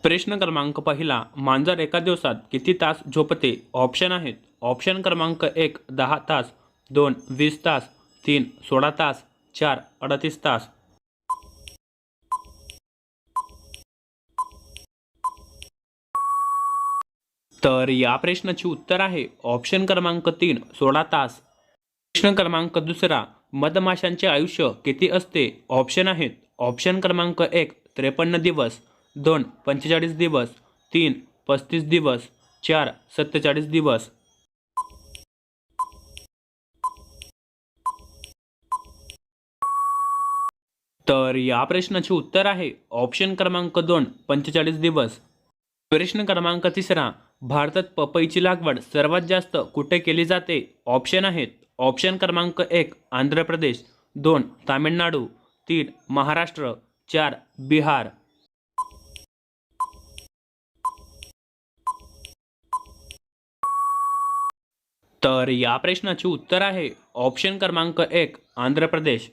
प्रश्न क्रमांक पहिला, मांजर एका दिवसात किती तास झोपते? ऑप्शन आहेत. ऑप्शन क्रमांक 1 10 तास, 2 20 तास, 3 16 तास, 4 38 तास. तर या प्रश्नाची उत्तर आहे ऑप्शन क्रमांक 3 16 तास. प्रश्न क्रमांक दुसरा, मधमाशांचे आयुष्य किती असते? ऑप्शन आहेत. ऑप्शन क्रमांक 1 53 दिवस, 2 45 दिवस, 3 35 दिवस, 4 47 दिवस. तर या प्रश्नाचे उत्तर आहे ऑप्शन क्रमांक 2 45 दिवस. प्रश्न क्रमांक तिसरा, भारतात पपईची लागवड सर्वात जास्त कुठे केली जाते? ऑप्शन आहेत. ऑप्शन क्रमांक 1 आंध्र प्रदेश, 2 तामिळनाडू, 3 महाराष्ट्र, 4 बिहार. तर या प्रश्नाचे उत्तर आहे ऑप्शन क्रमांक 1 आंध्र प्रदेश.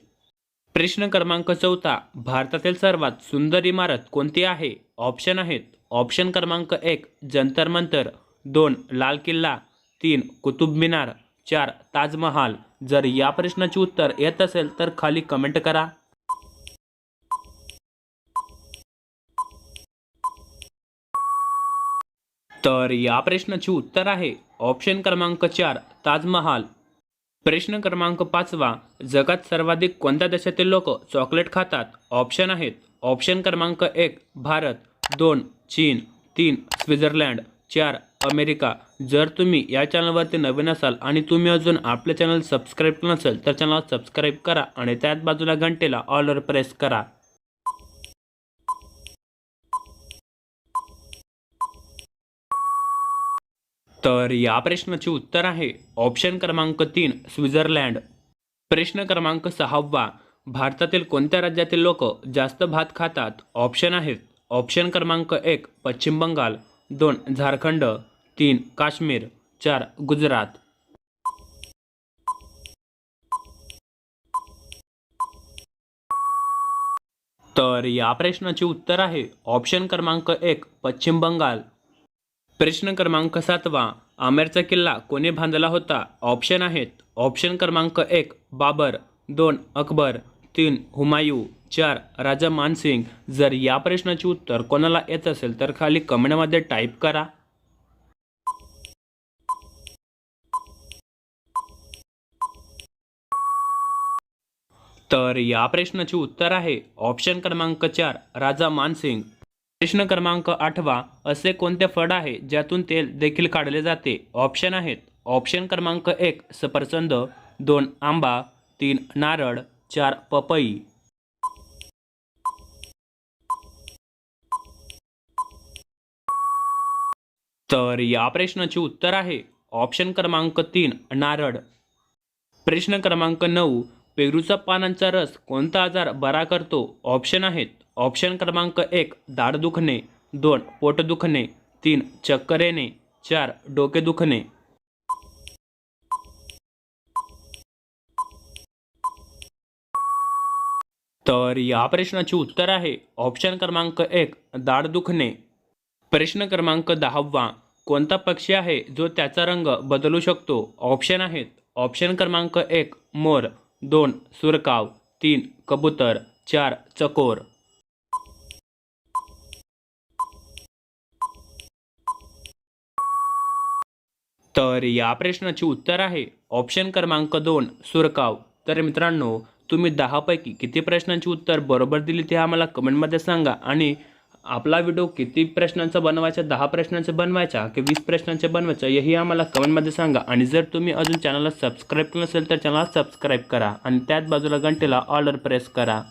प्रश्न क्रमांक चौथा, भारतातील सर्वात सुंदर इमारत कोणती आहे? ऑप्शन आहेत. ऑप्शन क्रमांक 1 जंतर मंतर, 2 लाल किल्ला, 3 कुतुब मिनार, 4 ताजमहाल. जर या प्रश्नाचे उत्तर येत असेल तर खाली कमेंट करा. तर या प्रश्नाचे उत्तर आहे ऑप्शन क्रमांक 4 ताजमहाल. प्रश्न क्रमांक पाचवा, जगात सर्वाधिक कोणत्या देशातील लोक चॉकलेट खातात? ऑप्शन आहेत. ऑप्शन क्रमांक 1 भारत, 2 चीन, 3 स्वित्झर्लंड, 4 अमेरिका. जर तुम्ही या चॅनलवरती नवीन असाल आणि तुम्ही अजून आपले चॅनल सबस्क्राईब केलं नसेल तर चॅनल सबस्क्राईब करा आणि त्याच बाजूला घंटेला ऑलवर प्रेस करा. तर या प्रश्नाचे उत्तर आहे ऑप्शन क्रमांक 3 स्वित्झर्लंड. प्रश्न क्रमांक 6वा, भारतातील कोणत्या राज्यातील लोक जास्त भात खातात? ऑप्शन आहेत. ऑप्शन क्रमांक 1 पश्चिम बंगाल, 2 झारखंड, 3 काश्मीर, 4 गुजरात. तर या प्रश्नाचे उत्तर आहे ऑप्शन क्रमांक 1 पश्चिम बंगाल. प्रश्न क्रमांक 7वा, आमेरचा किल्ला कोणी बांधला होता? ऑप्शन आहेत. ऑप्शन क्रमांक 1 बाबर, 2 अकबर, 3 हुमायूं, 4 राजा मानसिंग. जर या प्रश्नाचे उत्तर कोणाला येत असेल तर खाली कमेंटमध्ये टाईप करा. तर या प्रश्नाचे उत्तर आहे ऑप्शन क्रमांक 4 राजा मानसिंग. प्रश्न क्रमांक 8वा, असे कोणते फळ आहे ज्यातून तेल देखील काढले जाते? ऑप्शन आहेत. ऑप्शन क्रमांक 1 सफरचंद, 2 आंबा, 3 नारळ, 4 पपई. तर या प्रश्नाचे उत्तर आहे ऑप्शन क्रमांक 3 नारळ. प्रश्न क्रमांक 9, पेरूचा पानांचा रस कोणता आजार बरा करतो? ऑप्शन आहेत. ऑप्शन क्रमांक 1 दाढ दुखणे, 2 पोट दुखणे, 3 चक्कर येणे, 4 डोके दुखणे. तर या प्रश्नाचे उत्तर आहे ऑप्शन क्रमांक 1 दाढ दुखणे. प्रश्न क्रमांक 10वा, कोणता पक्षी आहे जो त्याचा रंग बदलू शकतो? ऑप्शन आहेत. ऑप्शन क्रमांक 1 मोर, 2 सुरकाव, 3 कबूतर, 4 चकोर. तर या प्रश्नाचे उत्तर आहे ऑप्शन क्रमांक 2 सुरकाव. तर मित्रांनो, तुम्ही 10 पैकी किती प्रश्नांची उत्तर बरोबर दिली ते आम्हाला कमेंटमध्ये सांगा. आणि आपला व्हिडिओ किती प्रश्नांचा बनवायचा, 10 प्रश्नांचे बनवायचा की 20 प्रश्नांचे बनवायचा, हेही आम्हाला कमेंटमध्ये सांगा. आणि जर तुम्ही अजून चॅनलला सबस्क्राईब केलं नसेल तर चॅनलला सबस्क्राईब करा आणि त्याच बाजूला घंटेला ऑलवर प्रेस करा.